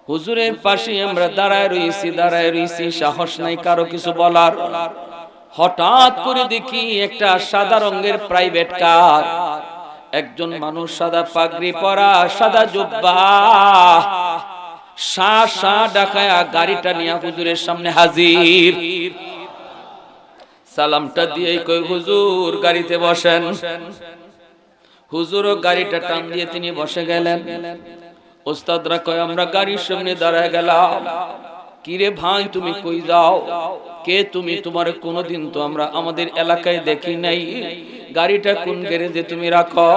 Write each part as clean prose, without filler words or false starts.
হুজুরের পাশে আমরা দাঁড়ায় রইছি, সাহস নাই কারো কিছু বলার। হঠাৎ করে দেখি একটা সাদা রঙের প্রাইভেট কার, একজন মানুষ সাদা পাগড়ি পরা, সাদা জুব্বা, শা ডাকায়া গাড়িটা নিয়ে হুজুরের সামনে হাজির। সালামটা দিয়ে কই, হুজুর গাড়িতে বসেন। হুজুরও গাড়িটা টান দিয়ে তিনি বসে গেলেন। ওস্তাদরা কয়, আমরা গাড়ির সামনে দাঁড়ায় গেলাম। কিরে ভাই, তুমি কই যাও? কে তুমি? তোমার কোনোদিন তো আমরা আমাদের এলাকায় দেখি নাই। গাড়িটা কোন গ্যারেজে তুমি রাখো?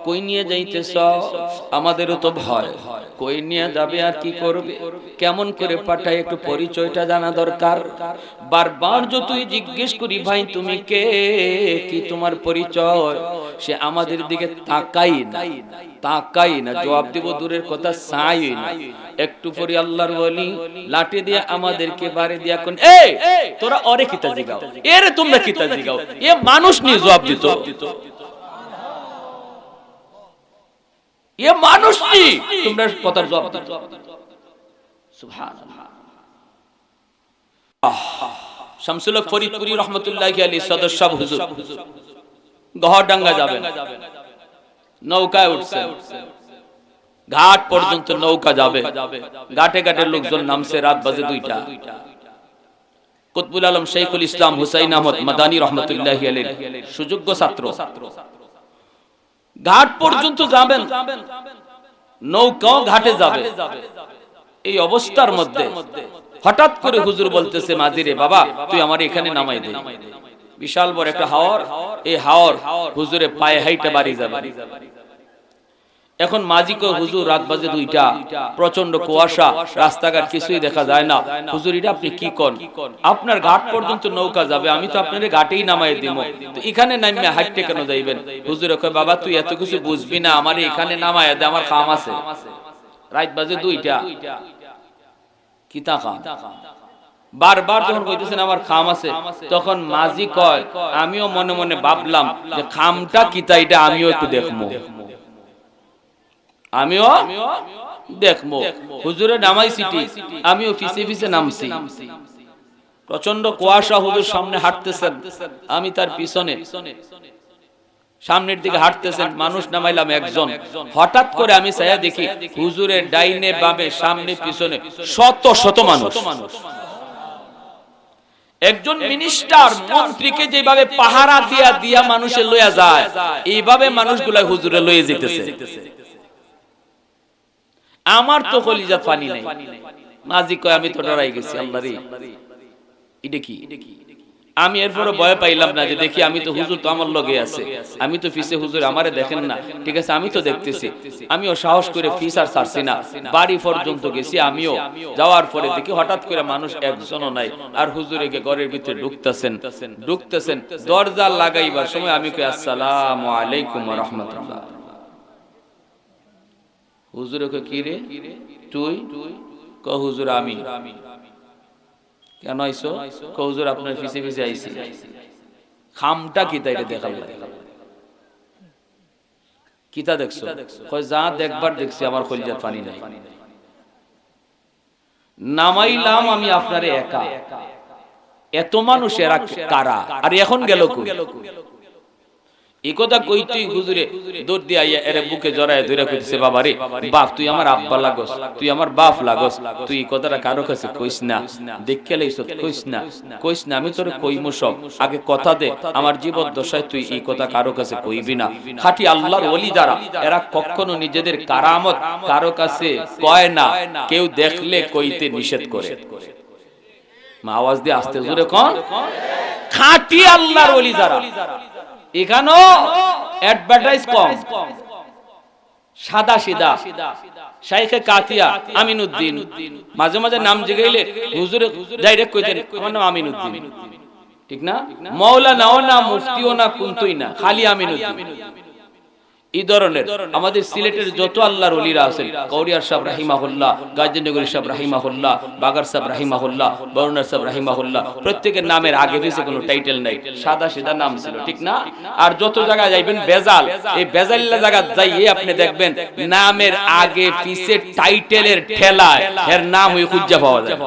কই নিয়ে যাইতেছ? আমাদেরও তো ভয়, কই নিয়ে যাবে আর কি করবে, কেমন করে পাঠায়, একটু পরিচয়টা জানা দরকার। বারবার যতই জিজ্ঞেস করি, ভাই তুমি কে, কি তোমার পরিচয়, সে আমাদের দিকে তাকাই না, জবাব দিব দূরের কথা, চাই না। একটু পরে আল্লাহর ওলি লাঠি দিয়ে আমাদেরকে বাড়ি দিয়া কোন, এই তোরা ওরে কিতা জিগাও, এরে তোমরা কিতা জিগাও, এ মানুষ নিয়ে জবাব দিত, এ মানুষ নি, তোমরা কথার জবাব দিত। সুবহানাল্লাহ। শামসুল হক ফরিদপুরি রহমাতুল্লাহি আলাইহি সদস্য হুজুর গহরডাঙ্গা যাবেন, নৌকায় উঠছেন, ঘাট পর্যন্ত নৌকা যাবে, ঘাটে ঘাটে লোকজন নামছে, রাত বাজে 2টা। কুতবুল আলম শেখুল ইসলাম হুসাইন আহমদ মাদানী রহমাতুল্লাহি আলাইহি সুযোগ্য ছাত্র, ঘাট পর্যন্ত যাবেন, নৌকাও ঘাটে যাবে। এই অবস্থার মধ্যে হঠাৎ করে হুজুর বলতেছে, মাঝিরে বাবা তুই আমার এখানে নামাই দে। বিশাল বড় একটা হাওর, এই হাওর হুজুরে পায়ে হাইটা বাড়ি যাবে। এখন মাঝি কো, হুজুর রাত বাজে 2টা, প্রচন্ড কুয়াশা, রাস্তাঘাট কিছুই দেখা যায় না। হুজুর এটা আপনি কি কোন? আপনার ঘাট পর্যন্ত নৌকা যাবে, আমি তো আপনার ঘাটেই নামাই দিব, তো এখানে নামিয়ে হাইটে কেন যাইবেন? হুজুর কয়, বাবা তুই এত কিছু বুঝবি না, আমার এখানে নামায় দে, আমার কাম আছে। রাত বাজে 2টা, কিতা কাম? বারবার যখন কইতেছেন আমার খাম আছে, তখন মাঝি কয়, আমিও মনে মনে ভাবলাম যে খামটা কিতা, এটা আমিও একটু দেখবো, আমিও দেখবো। হুজুরে নামাই সিটি, আমিও পিছে পিছে নামছি। প্রচন্ড কুয়াশা, হুজুর সামনে হাঁটতেছেন, আমি তার পিছনে, সামনের দিকে হাঁটতেছেন, মানুষ নামাইলাম একজন। হঠাৎ করে আমি ছায়া দেখি হুজুরের ডাইনে বামে সামনে পিছনে শত শত মানুষ। একজন মিনিস্টার মন্ত্রীকে যেভাবে পাহারা দিয়া দিয়া মানুষে লইয়া যায়, এইভাবে মানুষগুলা হুজুরে লইয়ে যেতেছে। আমার তো কলিজা পানি নাই। মাঝি কয়, আমি তো ডরাই গেছি, আল্লাহ রে এটা কি? আমি এরপরে ভয় পাইলাম না, যে দেখি আমি তো হুজুর তো আমার লগে আছে, আমি তো ফিসে, হুজুর আমারে দেখেন না, ঠিক আছে আমি তো দেখতেছি। আমিও সাহস করে ফিস আর ছাড়ছি না, বাড়ি পর্যন্ত গেছি। আমিও যাওয়ার পরে দেখি হঠাৎ করে মানুষ একজনও নাই, আর হুজুরে কে ঘরের ভিতরে ঢুকতেছেন। দরজা লাগাইবার সময় আমি কই, আসসালামু আলাইকুম ওয়া রাহমাতুল্লাহ। হুজুরে কয়, কি রে তুই? কয়, হুজুর আমি। কেন আইছো? কয়, হুজুর আপনার পিছে পিছে আইছি। খামটা কিতা এটা দেখাল, কিতা দেখছো? কয়, যা দেখবার দেখছি, আমার কলিজার পানি নাই। নামাইলাম আমি আপনারে একা, এত মানুষ এরা কারা, আর এখন গেল কই? এই কথা কইতেই হুজুরে দৌড় দিয়ে আইয়া এর বুকে জড়ায় ধরে কইতেছে, বাবা রে বাপ, তুই আমার আব্বা লাগস, তুই আমার বাপ লাগস, তুই এই কথাটা কারো কাছে কইস না, দেখে লাইছ কইস না, আমি তোরে কইমু সব, আগে কথা দে, আমার জীবন দশায় তুই এই কথা কারো কাছে কইবি না। খাঁটি আল্লাহর ওলি যারা, এরা কখনো নিজেদের কারামত কারো কাছে কয় না, কেউ দেখলে কইতে নিষেধ করে। মা আওয়াজ দিয়ে আস্তে জোরে কোন, খাঁটি আল্লাহর ওলি যারা। এখানেও অ্যাডভার্টাইজ কম, সাদা সিধা। শাইখে কাতিয়া আমিনউদ্দিন, মাঝে মাঝে নাম জিগাইলে হুজুরে ডাইরেক্ট কইতেন, আমার নাম আমিনউদ্দিন, ঠিক না? মাওলানাও না, মুফতিও না, কুনতুই না, খালি আমিনউদ্দিন। এই ধরনের আমাদের সিলেটের যত আল্লাহর ওলিরা আছেন, কৌরিয়ার সাহেব রাহিমাহুল্লাহ, গাজীনগরী সাহেব রাহিমাহুল্লাহ, বাগার সাহেব রাহিমাহুল্লাহ, বরুণার সাহেব রাহিমাহুল্লাহ, প্রত্যেকের নামের আগে পিছে কোনো টাইটেল নাই, সাদা সিধা নাম ছিল, ঠিক না? আর যত জায়গায় যাইবেন বেজাল, এই বেজাল্লা জায়গা যাইয়ে আপনি দেখবেন নামের আগে পিছে টাইটেলের ঠেলায় এর নাম ওই খুঁজে পাওয়া যায়।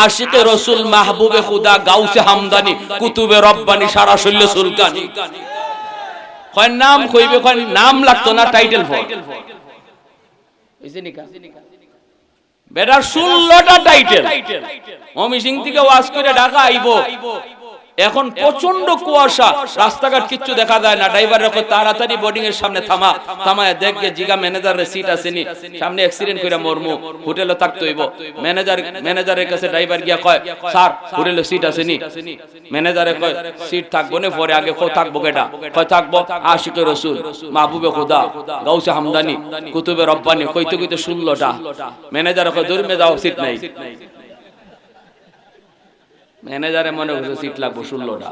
আশিকে রসুল, মাহবুবে খুদা, গাউসে হামদানি, কুতুবে রব্বানি, সারা শৈল্য সুলতানি, কয় নাম কইবে, কয় নাম লাগতো না, টাইটেল ফর বেটার 16টা টাইটেল। মমি সিং থেকে ওয়াজ করে ঢাকা আইবো, এখন প্রচন্ড কুয়াশা, রাস্তাঘাট কিচ্ছু দেখা যায় না। ড্রাইভার রাখো তাড়াতাড়ি বোর্ডিং এর সামনে থামায় দেখবে জিগা ম্যানেজারের সিট আসেনি, সামনে অ্যাক্সিডেন্ট কইরা মরমু, হোটেলে থাকতে হইব। ম্যানেজারের কাছে ড্রাইভার গিয়া কয়, স্যার হোটেলে সিট আসেনি। ম্যানেজারে কয় সিট থাকবো না, পরে আগে কয় থাকবো কেটা? কয় থাকবো আশিকে রসুল, মাহবুবে খুদা, গাউসে হামদানি, কুতুবে রব্বানি, কইতে কইতে 16টা। ম্যানেজারে কয় দূর মে যাও, সিট নাই। ম্যানেজারে মনে করছে সিট লাগবো 16টা,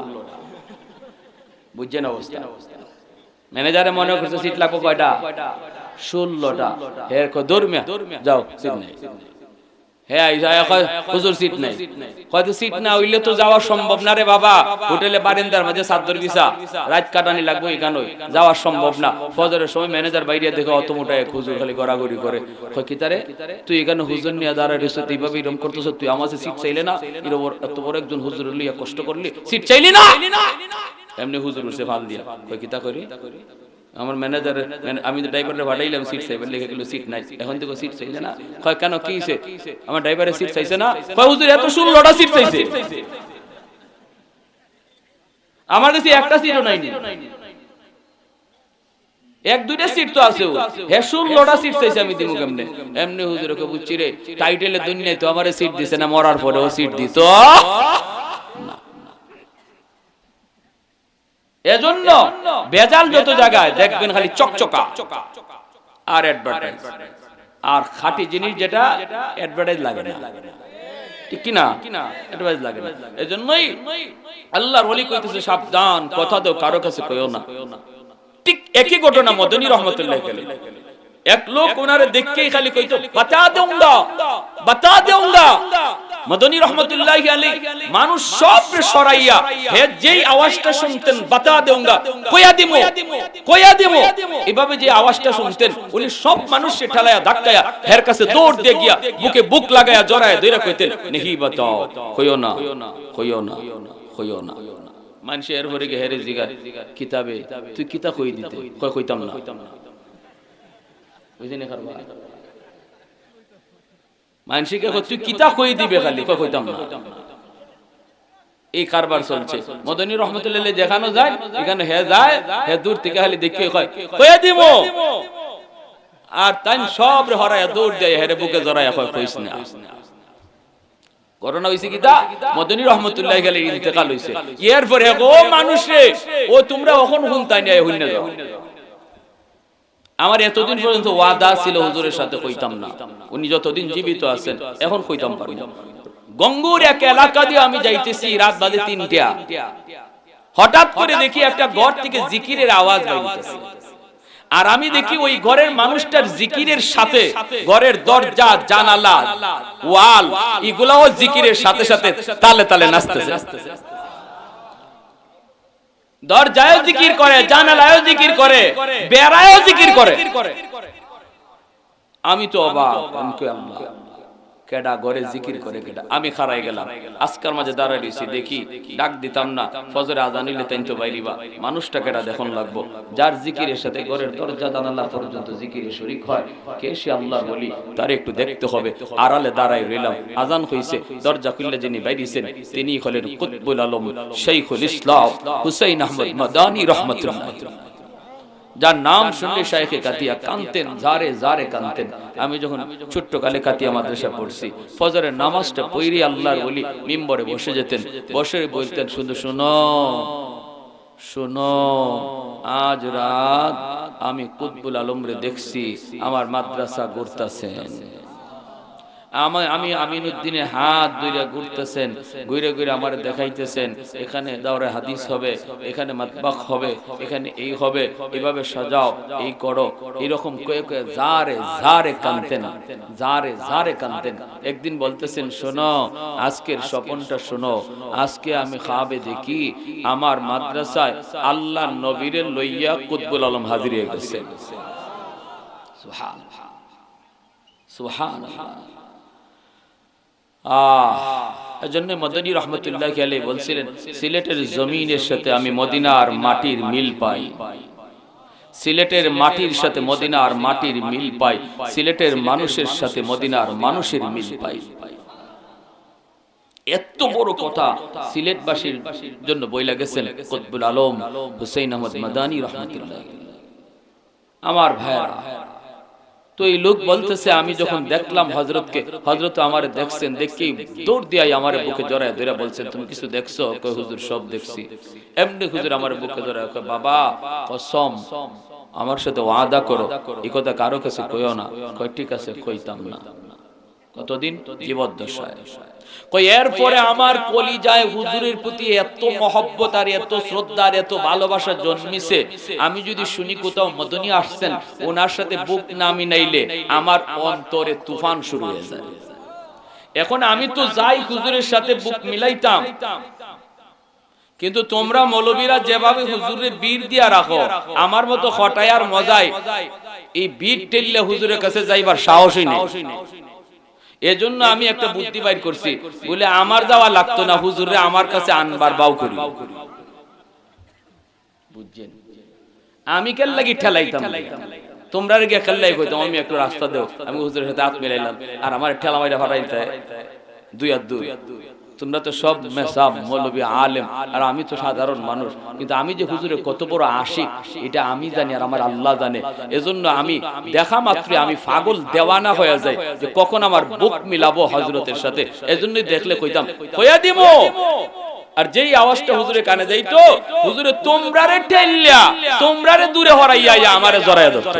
বুঝছেন অবস্থা? ম্যানেজারে মনে করছে সিট লাগবো কয়টা? 16টা। এর কয় দূর মে যাও, সিট নাই। হ্যাঁ হুজুর সিট নাই। হয়তো সিট না হইলে তো যাওয়া সম্ভব না রে বাবা, হোটেলে বারান্দার মাঝে চাদর বিছা রাত কাটানি লাগবে, এখানে যাওয়া সম্ভব না। ফজরের সময় ম্যানেজার বাইরে দেখে অত মোটা এক হুজুর খালি গড়াগড়ি করে, কয় কি তারে তুই এখানে হুজুর নিয়ে দাঁড়ায় রইছ, এইভাবে এরকম করতেছ, তুই আমাকে সিট চাইলে না? এত বড় একজন হুজুর লিয়া কষ্ট করলি, সিট চাইলি না? এমনি হুজুর উঠছে ফাল দিয়া, কয় কি তা করি? আমার ম্যানেজার, আমি তো ড্রাইভারে পাঠাইলাম সিট চাইবেন, লিখে গেল সিট নাই, এখন থেকে সিট চাইছে না। কয় কেন, কি হইছে? আমার ড্রাইভারের সিট চাইছে না? কয় হুজুর এত 16টা সিট চাইছে, আমার কাছে একটা সিটও নাই, এক দুইটা সিট তো আছে, হে 16টা সিট চাইছে, আমি দিমু কেমনে? এমনি হুজুরকে বুঝছি রে, টাইটেলের দুনিয়ায় তো আমারে সিট দিছে না, মরার পরেও সিট দিত না। এজন্য বেজাল যত জায়গায় দেখবেন খালি চকচকা আর অ্যাডভার্টাইজ, আর খাঁটি জিনিস যেটা অ্যাডভার্টাইজ লাগে না, ঠিক কি না? অ্যাডভার্টাইজ লাগে না। এজন্যই আল্লাহর ওলি কইতেছে সাবধান, কথা দাও কারো কাছে কইও না। ঠিক একই ঘটনা মদনী রহমাতুল্লাহ আলাইহি, এক লোক ওনারে দেখকেই খালি কইতো বাতা দেউঙ্গা, বাতা দেউঙ্গা। মদনী রহমাতুল্লাহি আলাইহি মানুষ সব সরাইয়া হে যেই আওয়াজটা শুনতেন বাতা দেউঙ্গা, কইয়া দিমু, কইয়া দিমু, এভাবে যে আওয়াজটা শুনতেন উনি সব মানুষকে ঠেলায়া ধাক্কায়া হের কাছে দৌড় দিয়ে গিয়া বুকে বুক লাগায়া জড়ায়া ধইরা কইতেন নেহি বাতাও, কইও না, কইও না, কইও না। মানুষ এর পরে গে হেরে জিগা কিতাবে তুই কিতা কই দিতে, কই কইতাম না, বুঝিনি করবা। মানুষকে তুই কিতা কই দিবে, খালি কই কইতাম না। এই কারবার চলছে। মদনী রহমাতুল্লাহ দেখানো যায়, এখানে হে যায়, হে দূর থেকে খালি দেখে কয় কইয়া দিব, আর তাই সব হরায়া দৌড় দেয়, হেরে বুকে জড়ায়া কয় কইস না। করোনা হইছে কিতা, মদনী রহমাতুল্লাহ আলাইহি ইন্তেকাল হইছে, এরপরে ও মানুষ রে, ও তোমরা এখন হুনতাই না, হইনা যাও। আমার এতদিন পর্যন্ত ওয়াদা ছিল হুজুরের সাথে কইতাম না, উনি যতদিন জীবিত আছেন এখন কইতাম পারি। গঙ্গুর এক এলাকা দিয়ে আমি যাইতেছি, রাত বাজে 3টা, হঠাৎ করে দেখি একটা ঘর থেকে জিকিরের আওয়াজ বাইতেছে, আর আমি দেখি ওই ঘরের মানুষটার জিকিরের সাথে ঘরের দরজা, জানালা, ওয়াল এগুলাও জিকিরের সাথে সাথে তালে তালে নাচতেছে। দরজায়ও জিকির করে, জানালায়ও জিকির করে, বেড়ায়ও জিকির করে। আমি তো অবাক, আল্লাহ কেডা ঘরে জিকির করে কেডা? আমি খারাই গেলাম, আজকার মাঝে দাঁড়াই রইছি, দেখি ডাক দিতাম না, ফজরে আজান হইলে তাই তো বাইরিবা, মানুষটা কেডা দেখুন লাগবো, যার জিকিরের সাথে ঘরের দরজা জানালা পর্যন্ত জিকিরে শরীক হয়, কে সে আল্লাহর ওলি, তার একটু দেখতে হবে। আড়ালে দাঁড়াই রইলাম, আজান হইছে, দরজা খুললে যিনি বাইরিছেন তিনি হলেন কুতবুল আলম শাইখুল ইসলাম হুসাইন আহমদ মাদানী রাহমাতুল্লাহ, যার নাম শুনলে শাইখে কাতিয়া কানতেন, জারে জারে কানতেন। আমি যখন ছোট্ট কালে কাতিয়া মাদ্রাসা পড়ছি, ফজরের নামাজটা পড়ি আল্লাহর ওলি মিম্বরে বসে যেতেন, বসে বলতেন শুধু শুনো শুনো, আজ রাত আমি কুতবুল আলম রে দেখছি আমার মাদ্রাসা ঘুরতাছেন, আমি আমিনউদ্দিনের হাত ধরে ঘুরতেছেন, ঘুরে ঘুরে আমার দেখাইতেছেন এখানে দাওরে হাদিস হবে, এখানে মাতবাখ হবে, এখানে এই হবে, এইভাবে সাজাও, এই করো, এইরকম কয়ে কয়ে জারে কানতেন, জারে কানতেন। একদিন বলতেছেন, শোনো আজকের স্বপ্নটা শোনো, আজকে আমি খাবে দেখি আমার মাদ্রাসায় আল্লাহর নবীরে লইয়া কুতবুল আলম হাজির হয়ে গেছে। সুবহানাল্লাহ, সুবহানাল্লাহ। এজন্য মদনী রহমতুল্লাহি আলাইহি বলছিলেন, সিলেটের জমিনের সাথে আমি মদিনার মাটির মিল পাই, সিলেটের মাটির সাথে মদিনার মাটির মিল পাই, সিলেটের মানুষের সাথে মদিনার মানুষের মিল পাই। এত বড় কথা সিলেটবাসীর জন্য বইলা গেছেন কুতবুল আলম হুসাইন আহমদ মাদানী রহমতুল্লাহি। আমার ভাইরা, তো এই লোক বলতেছে, আমি যখন দেখলাম হযরতকে, হযরত আমারে দেখছেন, দেখেই দৌড় দিয়াই আমার বুকে জড়ায় ধরে বলছেন, তুমি কিছু দেখছো? কই হুজুর সব দেখছি। এমনি হুজুর আমার বুকে জড়ায় কয়, বাবা কসম, আমার সাথে ওয়াদা করো এই কথা কারো কাছে কইও না। কই ঠিক আছে, কইতাম না। কতদিন? জীবদ্দশায়। কই এরপরে আমার কলিজায় হুজুরের প্রতি এত মহব্বত আর এত শ্রদ্ধা আর এত ভালোবাসা জন্মিছে, আমি যদি শুনি কোথাও মদনী আসছেন, ওনার সাথে বুক না মিলাইলে আমার অন্তরে তুফান শুরু হয়ে যায়। এখন আমি তো যাই হুজুরের সাথে বুক মিলাইতাম, কিন্তু তোমরা মৌলবীরা যেভাবে হুজুরের বীর দিয়া রাখো, আমার মতো হটায়ার মজায় এই বীর টেললে হুজুরের কাছে যাইবার সাহসই নেই। এজন্য আমি একটা বুদ্ধি বাইর করছি, বলে আমার যাওয়া লাগতো না, হুজুরে আমার কাছে আনবার বাউ করি। বুঝছেন? আমি কেন লাগি ঠেলাইতাম, তোমরা গিয়ে খেললাই কইতাম, আমি একটু রাস্তা দেও, আমি হুজুরের সাথে হাত মিলাইলাম, আর আমার ঠেলা মাইরা ফাটাইতে দুই আর দুই। তোমরা তো সব মেসাব মৌলবী আলেম, আর আমি তো সাধারণ মানুষ, কিন্তু আমি যে হুজুরের কত বড় আশিক এটা আমি জানি আর আমার আল্লাহ জানে। এজন্য আমি দেখা মাত্র আমি পাগল দেওয়ানা হয়ে যাই যে কখন আমার বুক মিলাবো হযরতের সাথে। এজন্যই দেখলে কইতাম কইয়া দিমু, আর যেই আওয়াজটা হুজুরের কানে যাইতো, হুজুরে তোমরারে ঠেললা, তোমরারে দূরে হরাইয়া আমারে জড়াইয়া ধরতো।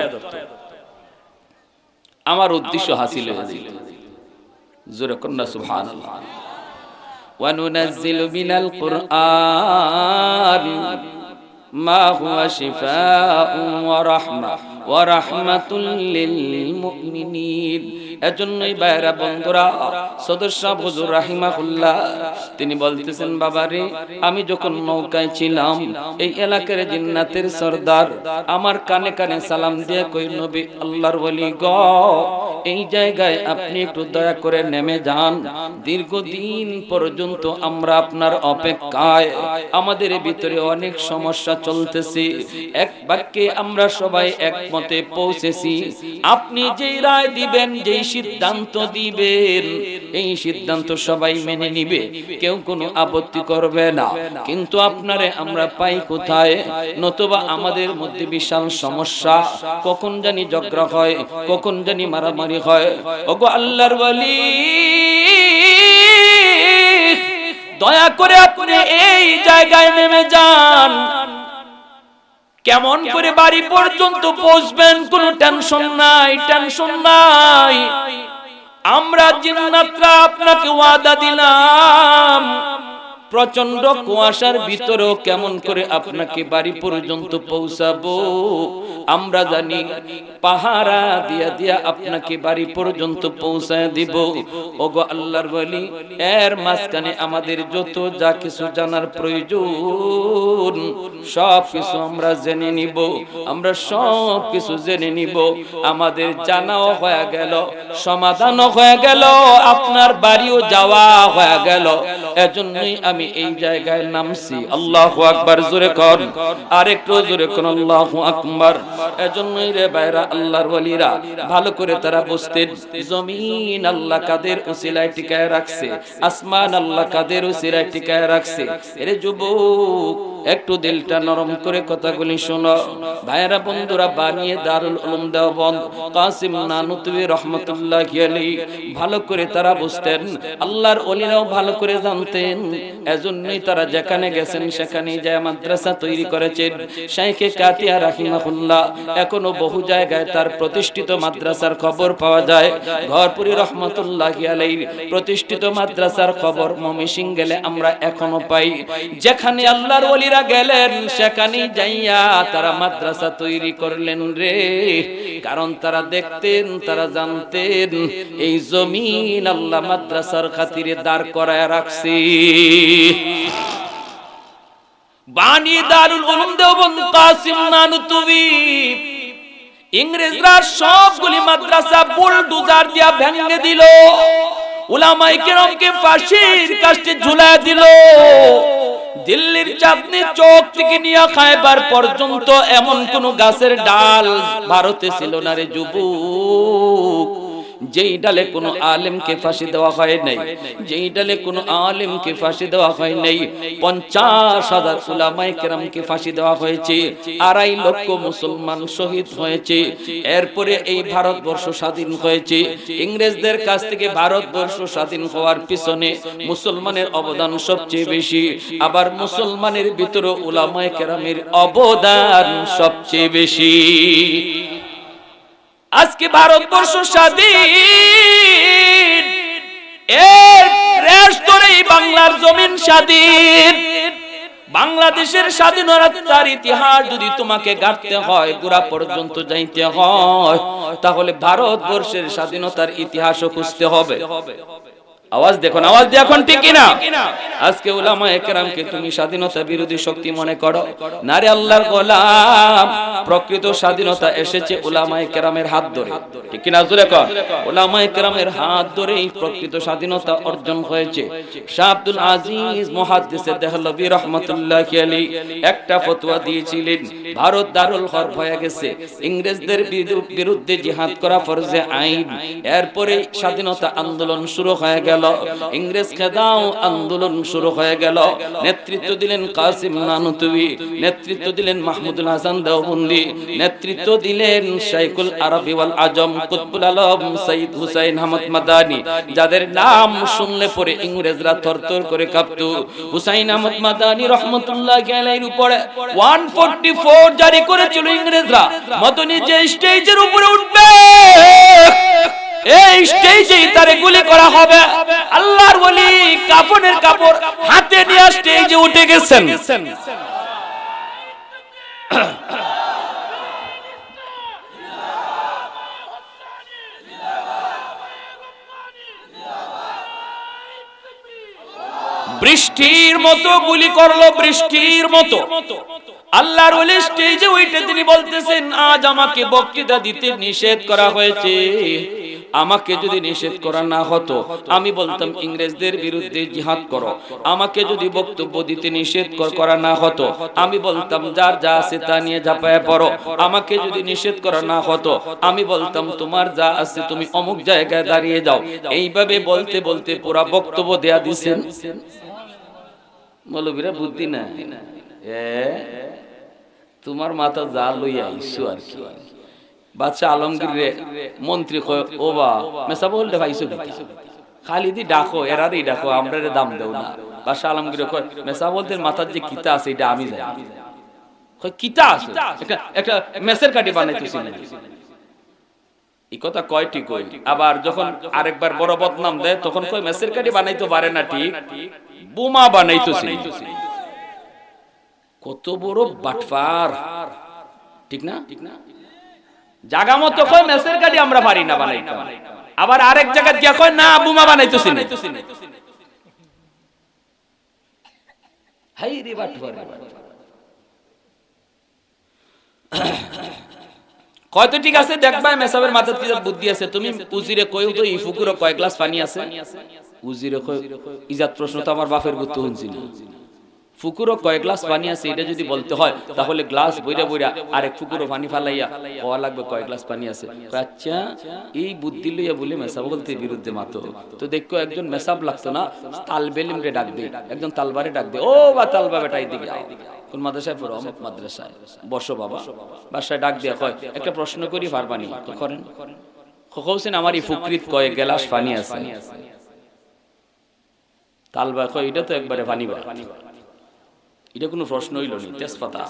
আমার উদ্দেশ্য হাসিল হয়ে যেত। জোরে কন্না সুবহানাল্লাহ। وَنُنَزِّلُ مِنَ الْقُرْآنِ مَا هُوَ شِفَاءٌ وَرَحْمَةٌ لِلْمُؤْمِنِينَ। এজন্যই বাইরা বন্ধুরা, সদস্য হুজুর রাহিমাহুল্লাহ তিনি বলতেছেন, বাবারে আমি যখন নৌকায় ছিলাম, এই এলাকার জিন্নাতের সরদার আমার কানে কানে সালাম দিয়ে কই, নবী আল্লাহর ওলি গো, এই জায়গায় আপনি একটু দয়া করে নেমে যান, দীর্ঘদিন পর্যন্ত আমরা আপনার অপেক্ষায়, আমাদের ভিতরে অনেক সমস্যা চলতেছে, এক বাক্যে আমরা সবাই একমতে পৌঁছেছি, আপনি যেই রায় দিবেন, যেই সিদ্ধান্ত দিবেন, এই সিদ্ধান্ত সবাই মেনে নিবে, কেউ কোনো আপত্তি করবে না। কিন্তু আপনারে আমরা পাই কোথায়? নতুবা আমাদের মধ্যে বিশাল সমস্যা, কখন জানি ঝগড়া হয়, কখন জানি মারামারি হয়। ওগো আল্লাহর ওলি, দয়া করে আপনি এই জায়গায় নেমে যান। কেমন করে বাড়ি পর্যন্ত পৌঁছবেন কোনো টেনশন নাই, টেনশন নাই। আমরা জিন্নাতরা আপনাকে ওয়াদা দিলাম, প্রচন্ড কুয়াশার ভিতরেও কেমন করে আপনাকে বাড়ি পর্যন্ত পৌঁছাবো আমরা জানি, পাহারা দিয়া দিয়া আপনাকে বাড়ি পর্যন্ত পৌঁছায় দিব। ওগো আল্লাহর ওলি, এর মাঝখানে আমাদের যত যা কিছু জানার প্রয়োজন সব কিছু আমরা জেনে নিব, আমরা সব কিছু জেনে নিব। আমাদের জানাও হয়ে গেল, সমাধানও হয়ে গেল, আপনার বাড়িও যাওয়া হয়ে গেল। এজন্যই আমি এই জায়গায় নামছি। আল্লাহু আকবার, জোরে কর, আর একটু জোরে কর, আল্লাহু আকবার। এজন্যই রে ভাইরা, আল্লাহর ওলিরা ভালো করে তারা বুঝতেন, জমিন আল্লাহ কাদের উসিলায় টিকায় রাখছে, আসমান আল্লাহ কাদের উসিলায় টিকায় রাখছে। এরে যুবক, একটু দিলটা নরম করে কথাগুলি শোনো। ভাইরা বন্ধুরা, বানিয়ে দারুল উলুম দেওবন্দ কাসিম নানুতুবি রাহমাতুল্লাহি আলাইহি ভালো করে তারা বুঝতেন, আল্লাহর ওলিরাও ভালো করে জানতেন, এজন্যই তারা যেখানে গেছেন সেখানেই যায় মাদ্রাসা তৈরি করেছেন। শাইখে কাতিয়া রাহিমাহুল্লাহ এখনো বহু জায়গায় তার প্রতিষ্ঠিত মাদ্রাসার খবর পাওয়া যায়। ঘরপুরি রহমাতুল্লাহি আলাইহি প্রতিষ্ঠিত মাদ্রাসার খবর ময়মনসিংহ গেলে আমরা এখনো পাই। যেখানে আল্লাহর ওলিরা গেলেন সেখানেই যাইয়া তারা মাদ্রাসা তৈরি করলেন রে। কারণ তারা দেখতেন, তারা জানতেন এই জমিন আল্লাহ মাদ্রাসার খাতিরে দাঁড় করায় রাখছে। বানি দারুল উলুম দেওবন্দ কাসিম নানুতুবি ইংরেজরা সবগুলি মাদ্রাসা বুলডোজার দিয়া ভেঙে দিল, উলামায়ে কেরামকে ফাঁসির কাস্টে ঝুলায় দিল। দিল্লির চাঁদনি চৌক থেকে নিয়ে খায়বার পর্যন্ত এমন কোন গাছের ডাল ভারতে ছিল না রে যুবক যেই ডালে কোনো আলেমকে ফাঁসি দেওয়া হয় নাই, যেই ডালে কোনো আলেমকে ফাঁসি দেওয়া হয় নাই। 50,000 উলামায়ে কেরামকে ফাঁসি দেওয়া হয়েছে, 2.5 লক্ষ মুসলমান শহীদ হয়েছে। এরপরে এই ভারতবর্ষ স্বাধীন হয়েছে। ইংরেজদের কাছ থেকে ভারতবর্ষ স্বাধীন হওয়ার পিছনে মুসলমানের অবদান সবচেয়ে বেশি, আবার মুসলমানের ভিতরে উলামায়ে কেরামের অবদান সবচেয়ে বেশি। আজকে ভারতবর্ষ স্বাধীন, এর রেশ ধরেই বাংলার জমিন স্বাধীন। বাংলাদেশের স্বাধীনতার ইতিহাস যদি তোমাকে গাঁথতে হয়, গোড়া পর্যন্ত যাইতে হয়, তাহলে ভারতবর্ষের স্বাধীনতার ইতিহাসও খুঁজতে হবে। আওয়াজ দেখুন, আওয়াজ দিয়ে এখন ঠিক কিনা? আজকে উলামায়ে কেরামকে তুমি স্বাধীনতা বিরোধী শক্তি মনে করো না রে আল্লাহর গোলাম। প্রকৃত স্বাধীনতা এসেছে উলামায়ে কেরামের হাত ধরে, ঠিক কিনা? জোরে কর। উলামায়ে কেরামের হাত ধরেই প্রকৃত স্বাধীনতা অর্জন হয়েছে। শাহ আব্দুল আজিজ মুহাদ্দিস দেহলভী রাহমাতুল্লাহি আলাইহি একটা ফতোয়া দিয়েছিলেন, ভারত দারুল হরব হয়ে গেছে, ইংরেজদের বিরুদ্ধে জিহাদ করা ফরজে আইন। এরপরে স্বাধীনতা আন্দোলন শুরু হয়ে গেল, ইংরেজ খেদাও আন্দোলন শুরু হয়ে গেল। নেতৃত্ব দিলেন কাসিম নানুতুবি, নেতৃত্ব দিলেন মাহমুদুল হাসান দেওবন্দি, নেতৃত্ব দিলেন শাইখুল আরবি ওয়াল আজম কুতুবুল আলম সৈয়দ হুসাইন আহমদ মাদানী, যাদের নাম শুনলে পরে ইংরেজরা থরথর করে কাঁপত। হুসাইন আহমদ মাদানী রহমাতুল্লাহি আলাইহির উপরে 144 জারি করেছিল ইংরেজরা। মদনী যে স্টেজের উপরে উঠবে, এই স্টেজেই তারে গুলি করা হবে। আল্লাহর ওলি কাফনের কাপড় হাতে নিয়ে স্টেজে উঠে গেছেন। বৃষ্টির মতো গুলি করলো, বৃষ্টির মতো। আল্লাহর ওলি স্টেজে উঠে তিনি বলতেছেন, আজ আমাকে বক্তৃতা দিতে নিষেধ করা হয়েছে। আমাকে যদি নিষেধ করা না হতো আমি বলতাম ইংরেজদের বিরুদ্ধে জিহাদ করো। আমাকে যদি বক্তব্য দিতে নিষেধ করা না হতো আমি বলতাম যার যা আছে তা নিয়ে ঝাঁপায় পড়ো। আমাকে যদি নিষেধ করা না হতো আমি বলতাম তোমার যা আছে তুমি অমুক জায়গায় দাঁড়িয়ে যাও। এইভাবে বলতে বলতে পুরা বক্তব্য দেয়া দিছেন। মৌলবীরা বুদ্ধি না, তোমার মাথা যা লইয়া আইছো আর কি। বাদশা আলমগীর মন্ত্রী কয়, ও বা মেসা বলতে ভাইছো খালি দি ডাকো, এরারই ডাকো, আমরা দাম দেও না। বাদশা আলমগীর কয়, মেসা বলতে মাথার যে কিতা আছে এটা আমি জানি। কয় কিতা আছে? একটা মেসের কাঠি বানাইতেছি না। এই কথা কয় ঠিক কই। আবার যখন আরেকবার বড় বদনাম দেয় তখন কয় মেসের কাঠি বানাইতে পারে না, ঠিক বোমা বানাইতেছি। কত বড় বাটফার, ঠিক না? জায়গা মতো কয় মেসের কাঠি আমরা পারি না বানাইতে, আবার আরেক জায়গায় গিয়া কয় না বোমা বানাইতেছি না। হাই রে বাটফার। কয় তো ঠিক আছে, দেখবা মেসাবের মাথায় কি বুদ্ধি আছে। তুমি উজিরে কইও তো এই ফুকুরে কয় গ্লাস পানি আছে? উজিরে কয় ইজাত প্রশ্ন তো আমার বাপের বুদ্ধি শুনছি না। ফুকুরও কয় গ্লাস পানি আছে এটা যদি বলতে হয় তাহলে গ্লাস বইরা বইরা আরেক ফুকুরও পানি ফালাইয়া হওয়া লাগবে কয় গ্লাস পানি আছে। আচ্ছা এই বুদ্ধি লইয়া বলে মেসাব বলতে বিরুদ্ধে মাতো তো দেখো একজন মেসাব লাগতো না, তালবেলিমরে ডাক দে, একজন তালবারে ডাক দে, ও বা তালবা বেটা এদিকে আও। কোন মাদ্রাসায় পড়ো? অমুক মাদ্রাসায়। বসো বাবা। বাসায় ডাক দিয়া কয় একটা প্রশ্ন করি পারবানি? তো করেন। কইছেন আমার এই ফুকরিত কয় গ্লাস পানি আছে? তালবা কয় এটা তো একবারে পানি বা, এটা কোনো প্রশ্ন হইল না, তেজপাতা।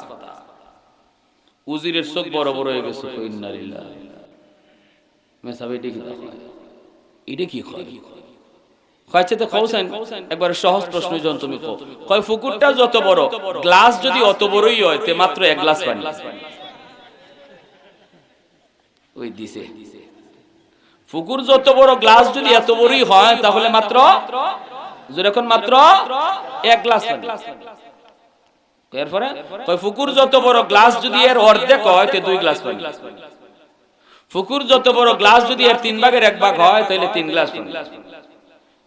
উজিরের চোখ বড় বড় হয়ে গেছে, কই ইন্না লিল্লাহ। মেসাবে এটা কি কয়, এটা কি কয়, কয়ছে তো কওছেন একবারে সহজ প্রশ্ন জন তুমি কও, কয় পুকুরটা যত বড়, গ্লাস যদি অত বড়ই হয় তে মাত্র এক গ্লাস পানি। ওই দিছে পুকুর যত বড়, গ্লাস যদি এত বড়ই হয় তাহলে মাত্র যখন মাত্র এক গ্লাস পানি। এরপরে কয় পুকুর যত বড়, গ্লাস যদি এর অর্ধেক হয় তে 2 গ্লাস পানি। পুকুর যত বড়, গ্লাস যদি এর 3 ভাগের 1 ভাগ হয় তাহলে 3 গ্লাস পানি।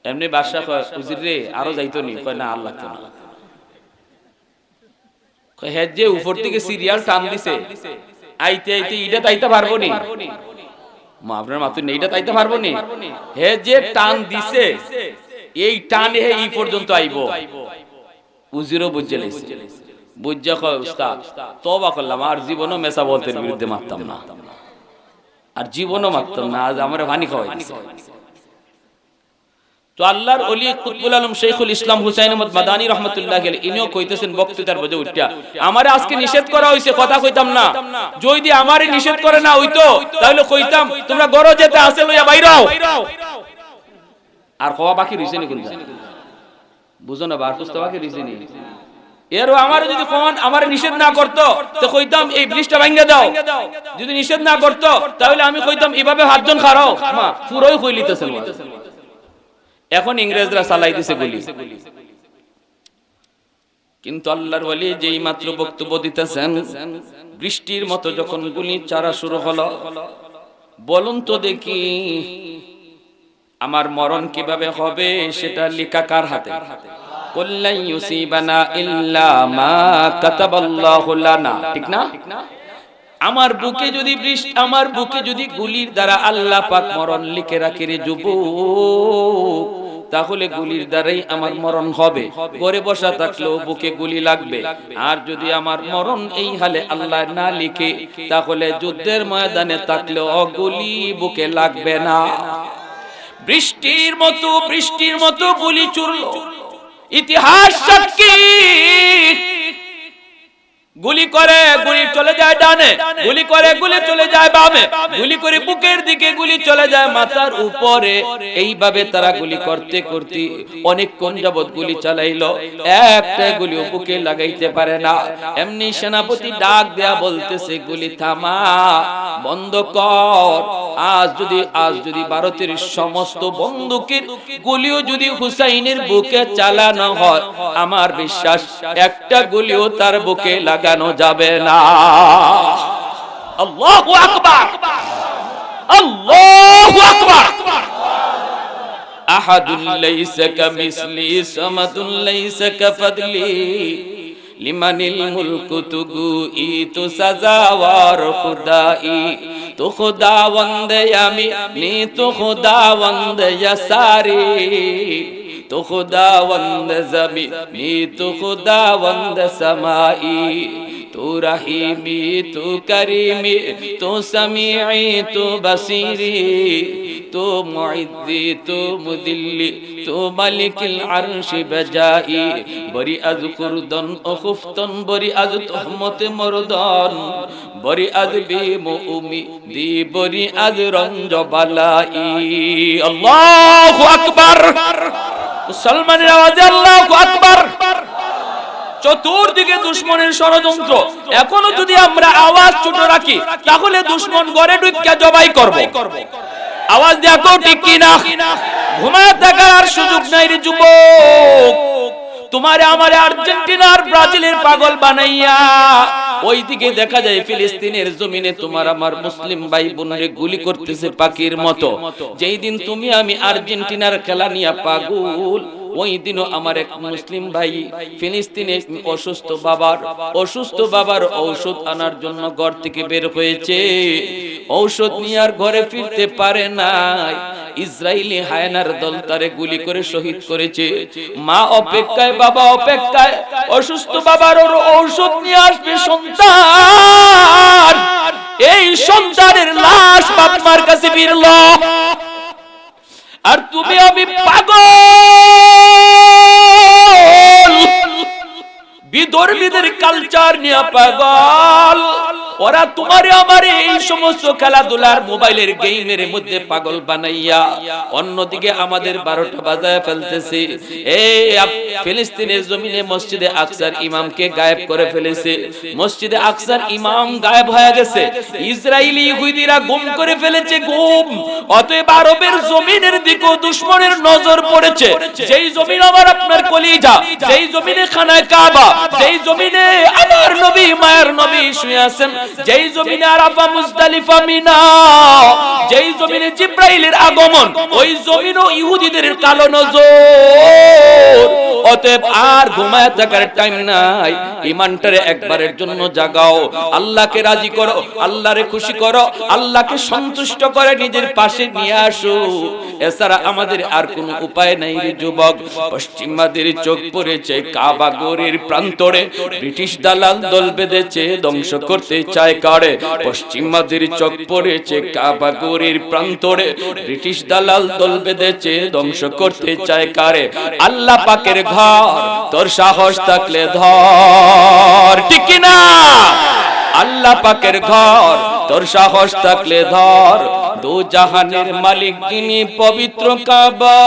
এমনি বাদশা কয় হুজুর রে আরো যাইতো নি, কয় না আর লাগতো না। কয় হে যে উপর থেকে সিরিয়াল টান দিছে, আইতে আইতে ইটা তাইতে পারবো নি, মা আপনার মাত্র নেইটা তাইতে পারবো নি, হে যে টান দিছে এই টানে হে এই পর্যন্ত আইবো। উজিরও বুঝে লাইছে, বুঝা কয় উস্তাদ তওবা করলাম, আর জীবনও মেসা বলতের বিরুদ্ধে মারতাম না, আর জীবনও মারতাম না, আজ আমারে পানি খাওয়াই দিছে। তো আল্লাহর ওলি কুতুবুল আলম শাইখুল ইসলাম হুসাইন আহমদ মাদানী রাহমাতুল্লাহি আলাইহি ইনিও কইতেছেন বক্তৃতার মধ্যে উঠা, আমারে আজকে নিষেধ করা হইছে, কথা কইতাম না, যদি আমারে নিষেধ করে না হইতো তাহলে কইতাম তোমরা গরো যেতে আছে লইয়া বাইরাও, আর কোয়া বাকি রইছে নি কোনটা বুঝো না, বার পুস্তা বাকি রইছে নি। এরও আমারে যদি কোন আমারে নিষেধ না করতো তো কইতাম এই ব্রিজটা ভাঙিয়ে দাও, যদি নিষেধ না করতো তাহলে আমি কইতাম এইভাবে হাতজন খারাও, মা পুরোই কই লিতেছেন। এখন ইংরেজরা চালাই দিছে গুলি, কিন্তু আল্লাহর ওলি যেই মাত্র বক্তব্য দিতেছেন, বৃষ্টির মতো যখন গুলি চারা শুরু হলো, বলুন তো দেখি আমার মরণ কিভাবে হবে সেটা লেখা কার হাতে? কুল্লা ইউসিবানা ইল্লা মা কাতাবাল্লাহু লানা, ঠিক না? আমার বুকে যদি বৃষ্টি, আমার বুকে যদি গুলির দ্বারা আল্লাহ পাক মরণ লিখে রাখে রে যুবক, তাহলে গুলির দ্বারাই আমার মরণ হবে। ঘরে বসা থাকলেও বুকে গুলি লাগবে, আর যদি আমার মরণ এই হালে আল্লাহ না লিখে তাহলে যুদ্ধের ময়দানে থাকলেও গুলি বুকে লাগবে না। বৃষ্টির মতো গুলি চুরলো, ইতিহাস সাক্ষী। গুলি করে গুলি চলে যায় ডানে, গুলি করে গুলি চলে যায় বামে, গুলি করে বুকের দিকে গুলি চলে যায় মাথার উপরে। এইভাবে তারা গুলি করতে করতে অনেকক্ষণ যাবত গুলি চালাইলো, একটা গুলিও বুকে লাগাইতে পারে না। এমনি সেনাপতি ডাক দেয়া বলতেছে, গুলি থামা, বন্ধ কর। আজ যদি ভারতের সমস্ত বন্দুকের গুলিও যদি হুসাইনের বুকে চালানো হয়, আমার বিশ্বাস একটা গুলিও তার বুকে লাগানো যাবে না। আল্লাহু আকবার, আল্লাহু আকবার। আহাদুন লাইসা কামিসলি সামাদুন লাইসা কাফাদলি লিমানিল মুলকু তুগুই তো সাজাওয়ার খুদাই, তো খুদাওয়ান্দ আমি নি তো খুদাওয়ান্দ ইয়াসারি, তো খুদাওয়ান্দ জমি নি তো খুদাওয়ান্দ সমাই, তো রহিমি তো করিমি তো সমিঈ তো বসিরি, তো মুইদ্দি তো মুদিল্লি তো মালিকুল আরশ বজাই, বরি আজ কুরদন ও খুফতন, বরি আজ তুহমত মরদন, বরি আজ বেমুমি দি, বরি আজ রঞ্জ বালাই। আল্লাহু আকবার, মুসলমানের আওয়াজে আল্লাহু আকবার। চতুর্দিকে দুশমনের ষড়যন্ত্র, এখনো যদি আমরা আওয়াজ ছোট রাখি তাহলে দুশমন ঘরে ঢুকে জবাই করবে। আওয়াজ দেখো ঠিক কিনা? ঘুমায় থাকার সুযোগ নাই রে যুবক, তোমারে আমারে আর্জেন্টিনার ব্রাজিলের পাগল বানাইয়া ওইদিকে দেখা যায় ফিলিস্তিনের জমিনে তোমার আমার মুসলিম ভাই বোনরে গুলি করতেছে পাখির মতো। যেই দিন তুমি আমি আর্জেন্টিনার খেলা নিয়ে পাগল, ওই দিনও আমার এক মুসলিম ভাই ফিলিস্তিনে অসুস্থ বাবার ঔষধ আনার জন্য ঘর থেকে বের হয়েছে, ঔষধ নিয়ে আর ঘরে ফিরতে পারে নাই। ইসরায়েলি হায়নার দল তারে গুলি করে শহীদ করেছে। মা অপেক্ষায়, বাবা অপেক্ষায়, অসুস্থ বাবার ঔষধ নিয়ে আসবে সন্তান। এই সন্তানের লাশ বাপ মার কাছে ফিরল, আর তুমি আমি পাগল বিধর্মীদের কালচার নিয়ে পাগল, ওরা তোমারে আমারে এই সমস্ত খেলাধুলার মোবাইলের গেমের মধ্যে পাগল বানাইয়া অন্যদিকে আমাদের 12টা বাজায় ফেলতেছে। এই ফিলিস্তিনের জমিনে মসজিদে আকসার ইমামকে গায়েব করে ফেলেছে, মসজিদে আকসার ইমাম গায়েব হয়ে গেছে, ইসরায়েলি ইহুদিরা গুম করে ফেলেছে গুম। অতএব আরবের জমিনের দিকেও দুশমনের নজর পড়েছে। যেই জমিন আমার আপনার কলিজা, যেই জমিনে খানায় কাবা, যেই জমিনে আমার নবী মায়ের নবী শুয়ে আছেন, যেই জমিনে আরাফা মুজদালিফা মিনা, যেই জমিনে জিব্রাইলের আগমন, ওই জমিনও ইহুদিদের কালো নজর। অতএব আর ঘুমায় থাকার টাইম নাই, ঈমানটারে একবারের জন্য জাগাও, আল্লাহকে রাজি করো, আল্লাহরে খুশি করো, আল্লাহকে সন্তুষ্ট করে নিজের পাশে নিয়ে আসো। এছাড়া আমাদের আর কোনো উপায় নাই রে যুবক। পশ্চিমাদের চোখ পড়েছে কাবা গড়ের প্রান্তরে, ব্রিটিশ দালাল দল বেঁধেছে ধ্বংস করতে চায় কারে। পশ্চিমাদের চোখ পড়েছে কাবা গড়ের প্রান্তরে, ব্রিটিশ দালাল দল বেঁধেছে ধ্বংস করতে চায় কারে। আল্লাহ পাকের ঘর, তোর সাহস থাকলে ধর, ঠিক কি না? আল্লাহ পাকের ঘর, তোর সাহস থাকলে ধর। দু জাহানের মালিক যিনি পবিত্র কাবা,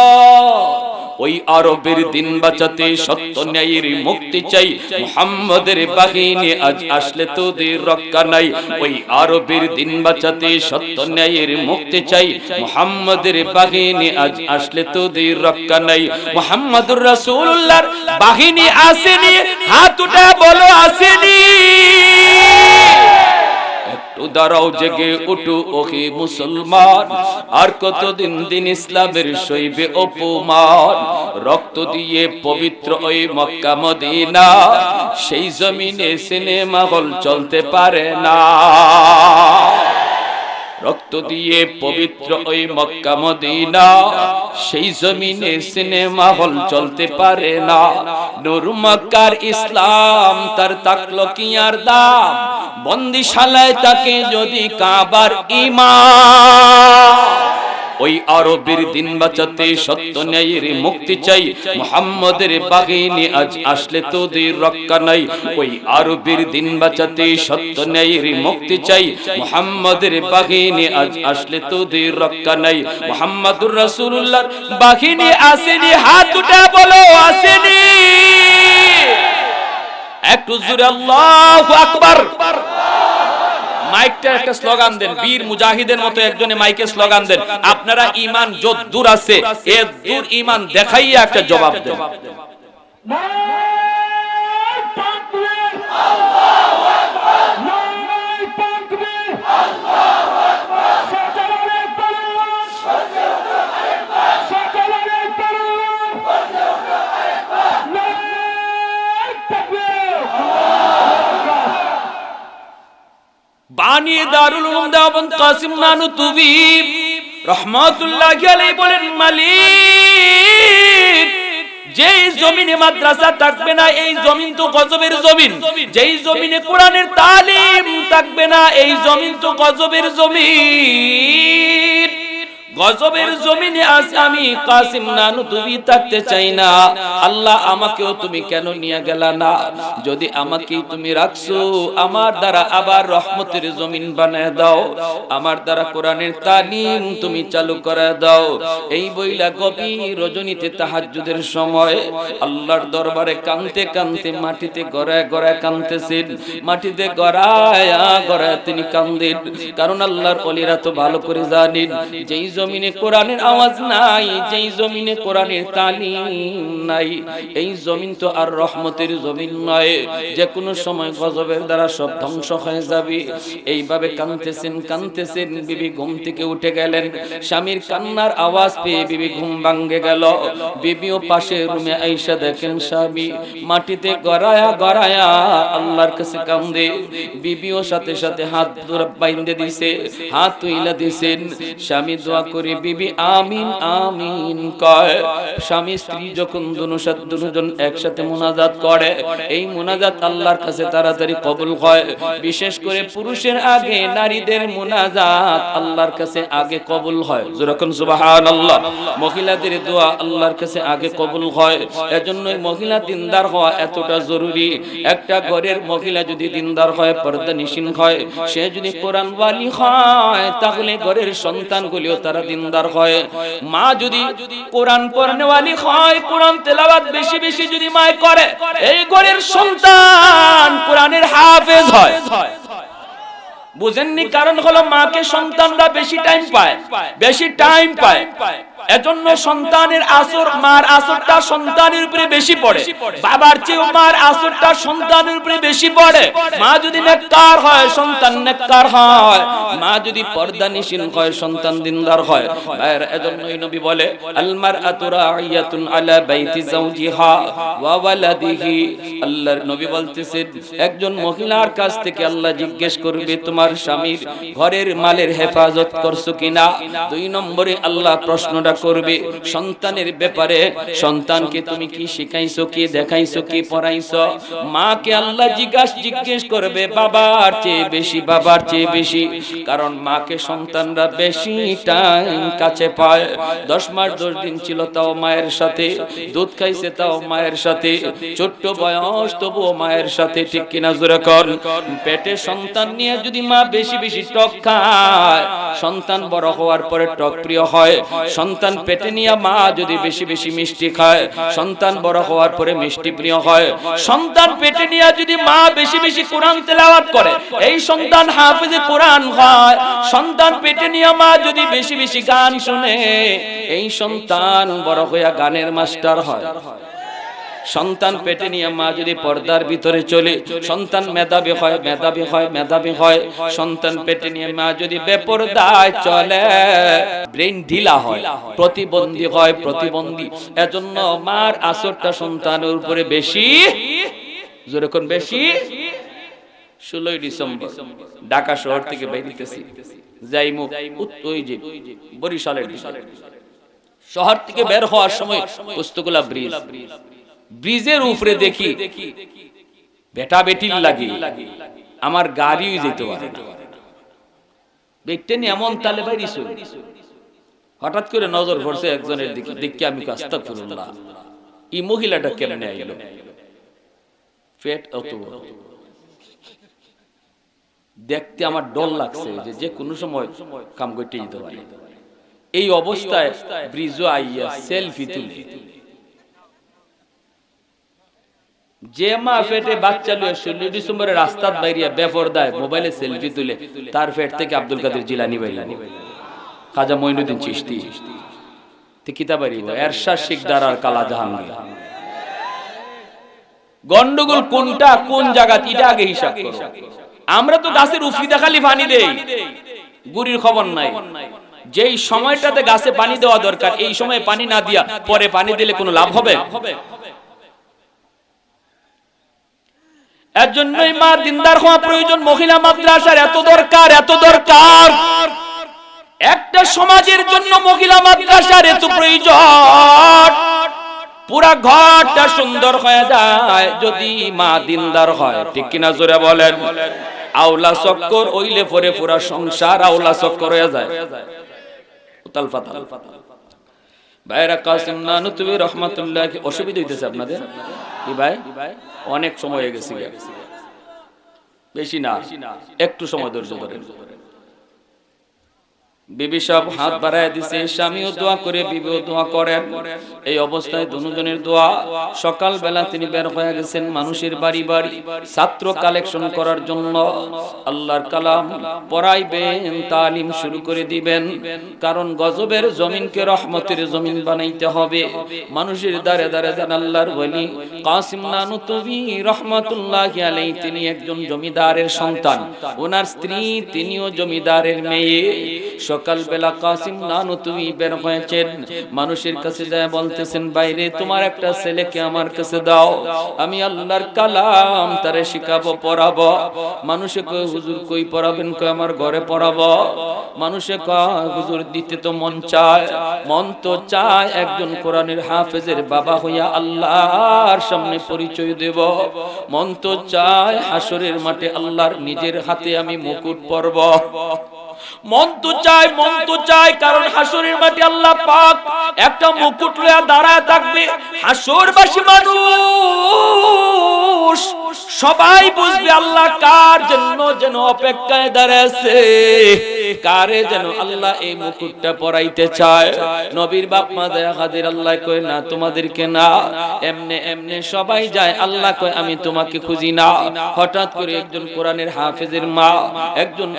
ওই আরবের দিন বাঁচাতে সত্য ন্যায়ের মুক্তি চাই। মুহাম্মাদের বাহিনী আজ আসলে তোদের রক্ষা নাই। ওই আরবের দিন বাঁচাতে সত্য ন্যায়ের মুক্তি চাই। মুহাম্মাদের বাহিনী আজ আসলে তোদের রক্ষা নাই। মুহাম্মাদুর রাসূলুল্লাহর বাহিনী আসেনি, হাত উঠা বলো আসেনি। দাঁড়াও, জেগে উঠু ওহে মুসলমান, আর কতদিন দিন ইসলামের সইবে অপমান। রক্ত দিয়ে পবিত্র ওই মক্কা মদিনা, সেই জমিনে সিনেমা হল চলতে পারে না। রক্ত দিয়ে পবিত্র ওই মক্কা মদিনা, সেই জমিনে সিনেমা হল চলতে পারে না। নূর মক্কার ইসলাম তার তাকলো কি আর দাম, বন্দিশালায় তাকে যদি কাবার ঈমান। ওই আরবের দিন বাঁচাতে সত্য ন্যায়ের মুক্তি চাই। মুহাম্মাদের বাহিনী আজ আসলে তোদের রক্ষা নাই। ওই আরবের দিন বাঁচাতে সত্য ন্যায়ের মুক্তি চাই। মুহাম্মাদের বাহিনী আজ আসলে তোদের রক্ষা নাই। মুহাম্মাদুর রাসূলুল্লাহর বাহিনী আসেনি, হাত উঠে বলো আসেনি। একটু জোরে আল্লাহু আকবার। মাইকটা একটা স্লোগান দেন, বীর মুজাহিদের মতো একজনে মাইকে স্লোগান দেন। আপনারা ঈমান যত দূর আছে, এ দূর ঈমান দেখাইয়া একটা জবাব দেন। বানি দারুল উলুম দেওবন্দ কাসিম নানুতুবি রাহমাতুল্লাহি আলাইহি বলেন, মালিক যেই জমিনে মাদ্রাসা থাকবে না, এই জমিন তো গজবের জমিন। যেই জমিনে কোরআনের তালিম থাকবে না, এই জমিন তো গজবের জমিন। গজবের জমিনে আজ আমি কাসিম নানুতুবি থাকতে চাই না। আল্লাহ আমাকেও তুমি কেন নিয়ে গেলা না? যদি আমাকে তুমি রাখছো, আমার দ্বারা আবার রহমতের জমিন বানায় দাও, আমার দ্বারা কোরআনের তালিম তুমি চালু করে দাও। এই বইলা গভীর রজনীতে তাহাজ্জুদের সময় আল্লাহর দরবারে কাঁদতে কাঁদতে মাটিতে গড়ায় গড়ায় কাঁদতেছেন। মাটিতে গড়ায় গড়ায় তিনি কাঁদেন, কারণ আল্লাহর ওলিরা তো ভালো করে জানেন, যেই জমিনে কোরআনের আওয়াজ নাই, যেই জমিনে কোরআনের তালিম নাই, এই জমিন তো আর রহমতের জমিন নয়। যে কোনো সময় গজবের দ্বারা সব ধ্বংস হয়ে যাবে। এইভাবে কাঁদতেছেন কাঁদতেছেন, বিবি ঘুম থেকে উঠে গেলেন। স্বামীর কান্নার আওয়াজ পেয়ে বিবি ঘুম ভাঙে গেল। বিবিও পাশে রুমে আইসা দেখেন স্বামী মাটিতে গড়ায়া গড়ায়া আল্লাহর কাছে কান্দে। বিবিও সাথে সাথে হাত বাইন্ধে দিছে, হাত তুইলা দিছেন। স্বামী দোয়া করে বিবি আমিন আমিন কয়। স্বামী স্ত্রী যখন দুজন একসাথে মুনাজাত করে, এই মুনাজাত আল্লাহর কাছে তাড়াতাড়ি কবুল হয়। বিশেষ করে পুরুষের আগে নারীদের মুনাজাত আল্লাহর কাছে আগে কবুল হয়। যেরকম সুবহানাল্লাহ। মহিলাদের দোয়া আল্লাহর কাছে আগে কবুল হয়। এজন্যই মহিলা দিনদার হওয়া এতটা জরুরি। একটা ঘরের মহিলা যদি দিনদার হয়, পর্দানিশীন হয়, সে যদি কোরআন ওয়ালি হয়, তাহলে ঘরের সন্তানগুলিও তারা দিনদার হয়। মা যদি কোরআন পড়নেওয়ালি হয়, কোরআন তেলাওয়াত বেশি বেশি যদি মা করে, এই ঘরের সন্তান কোরআনের হাফেজ হয়। বুঝেননি? কারণ হলো মাকে সন্তানরা বেশি টাইম পায়। এজন্য সন্তানের আসর, মার আসরটা সন্তানের উপরে বেশি পড়ে। বাবার চেয়ে মার আসরটা সন্তানের উপরে বেশি পড়ে। মা যদি নেককার হয়, সন্তান নেককার হয়। মা যদি পর্দানিশীন হয়, সন্তান দিনদার হয়। এজন্যই নবী বলে, আল মারআতু রাইয়াতুন আলা বাইতি যাওজিহা ওয়া ওয়ালাদিহি। আল্লাহর নবী বলতেছেন, একজন মহিলার কাছ থেকে আল্লাহ জিজ্ঞেস করবে, তোমার স্বামীর ঘরের মালের হেফাজত করছো কিনা। 2 নম্বরে আল্লাহ প্রশ্নটা করবে সন্তানের ব্যাপারে, সন্তানকে তুমি কি শিখাইছো, কি দেখাইছো, কি পড়াইছো। মাকে আল্লাহ জিজ্ঞেস করবে বাবার চেয়ে বেশি, কারণ মাকে সন্তানরা বেশি টাইম কাছে পায়। 10 মাস 10 দিন ছিল তাও মায়ের সাথে, দুধ খাইছে তাও মায়ের সাথে, ছোট্ট বয়স তবুও মায়ের সাথে, ঠিক কিনা জোরে কর। পেটে সন্তান নিয়ে যদি মা বেশি টক খায়, সন্তান বড় হওয়ার পরে টক প্রিয় হয়। সন্তান পেটে নিয়ে মা যদি বেশি মিষ্টি খায়, সন্তান বড় হওয়ার পরে মিষ্টি প্রিয় হয়। সন্তান পেটে নিয়ে যদি মা বেশি কোরআন তেলাওয়াত করে, এই সন্তান হাফেজে কোরআন হয়। সন্তান পেটে নিয়ে মা যদি বেশি গান শুনে, এই সন্তান বড় হইয়া গানের মাস্টার হয়। সন্তান পেটে নিয়ে মা যদি পর্দার ভিতরে চলে, সন্তান মেধাবী হয়। সন্তান পেটে নিয়ে মা যদি বেপরদায় চলে, ব্রেন ঢিলা হয়, প্রতিবন্ধী হয়। এজন্য মার আসরটা সন্তানের উপরে বেশি। যেরকম বেশি 16 ডিসেম্বর ঢাকা শহর থেকে বেরিয়েছি, যাইমু ওই যে বরিশালের শহর থেকে বের হওয়ার সময় পুস্তকলা ব্রিজের উপরে দেখি বেটা বেটির লাগি আমার গাড়িও যেতে পারে না। দেখতে নি এমন তালে বাইরিস, হঠাৎ করে নজর পড়ছে একজনের দিকে। দেখি আমি আস্তাগফিরুল্লাহ, এই মহিলাটা কেমনে আইলো, পেট অত বড়। দেখতে আমার ডর লাগছে যে কোনো সময় কাম করতে যেতে পারে। এই অবস্থায় ব্রিজও আইয়া সেলফি তুলে, যে মা পেটে বাচ্চা লইয়া 16 ডিসেম্বরে রাস্তার বাইরিয়া বেপরদায় মোবাইলে সেলফি তুলে, তার পেট থেকে আব্দুল কাদের জিলানী বাইরিয়া, খাজা মঈনুদ্দিন চিশতি কিতাব বাইরিয়া, এরশাদ শিকদার আর কালা জাহাঙ্গীর। গন্ডগোল কোনটা, কোন জায়গা, এটা আগে হিসাব করো। আমরা তো গাছের উফরিদা খালি পানি দেই, গুড়ির খবর নাই। যেই সময়টাতে গাছে পানি দেওয়া দরকার, এই সময় পানি না দিয়া পরে পানি দিলে কোনো লাভ হবে? এর জন্যই মা দিনদার হওয়া প্রয়োজন। মহিলা মাদ্রাসার এত দরকার। একটা সমাজের জন্য মহিলা মাদ্রাসার এত প্রয়োজন। পুরা ঘরটা সুন্দর হয়ে যায় যদি মা দিনদার হয়, ঠিক কিনা জোরে বলেন। আওলা চক্কর ওইলে পরে পুরা সংসার আওলা চক্কর হয়ে যায়। উতাল পাতাল। ভাইরা কাসিম নানুতুবি রহমাতুল্লাহ, অসুবিধা হইতেছে আপনাদের? কি ভাই, অনেক সময় হয়ে গেছে, বেশি না, একটু সময় ধৈর্য ধরেন। বিবি সব হাত বাড়ায় দিছে, স্বামীও দোয়া করে, বিবিও দোয়া করেন। এই অবস্থায় দুজনের দোয়া। সকাল বেলা তিনি বের হয়ে গেছেন মানুষের বাড়ি ছাত্র কালেকশন করার জন্য। আল্লাহর কালাম পড়াইবেন, তালিম শুরু করে দিবেন। কারণ গজবের জমিনকে রহমতের জমিন বানাইতে হবে। মানুষের দারে যান আল্লাহর ওলি কাসিম নানুতুবি রহমাতুল্লাহি আলাইহি, তিনি একজন জমিদারের সন্তান। ওনার স্ত্রী তিনিও জমিদারের মেয়ে। সকালবেলা কাসিম নানুতুবি বের হয়েছেন, মানুষের কাছে যায় বলতেছেন, বাইরে তোমার একটা ছেলেকে আমার কাছে দাও, আমি আল্লাহর কালাম তারে শিখাবো, পড়াবো। মানুষে কয় হুজুর কই পড়াবেন? কয় আমার ঘরে পড়াবো। মানুষে কয় হুজুর দিতে তো মন চায়, মন তো চায় একজন কোরআনের হাফেজের বাবা হইয়া আল্লাহর সামনে পরিচয় দেব, মন তো চায় হাসরের মাঠে আল্লাহর নিজের হাতে আমি মুকুট পরব, মন তো চায়, মন তো চায়, কারণ হাসরের মাঠে আল্লাহ পাক একটা মুকুট লইয়া দাঁড়ায় থাকবে। হাসরবাসী মানুষ সবাই বুঝবে আল্লাহ কার জন্য যেন অপেক্ষায় দাঁড়াচ্ছে, কারে যেন আল্লাহ এই মুকুটটা পরাইতে চায়। নবীর বাপ মা দয়া খাদির আল্লাহ কয় না, তোমাদেরকে না, এমনে এমনে সবাই যায়। আল্লাহ কয় আমি তোমাকে খুঁজি না। হঠাৎ করে একজন কোরআনের হাফেজের মা, একজন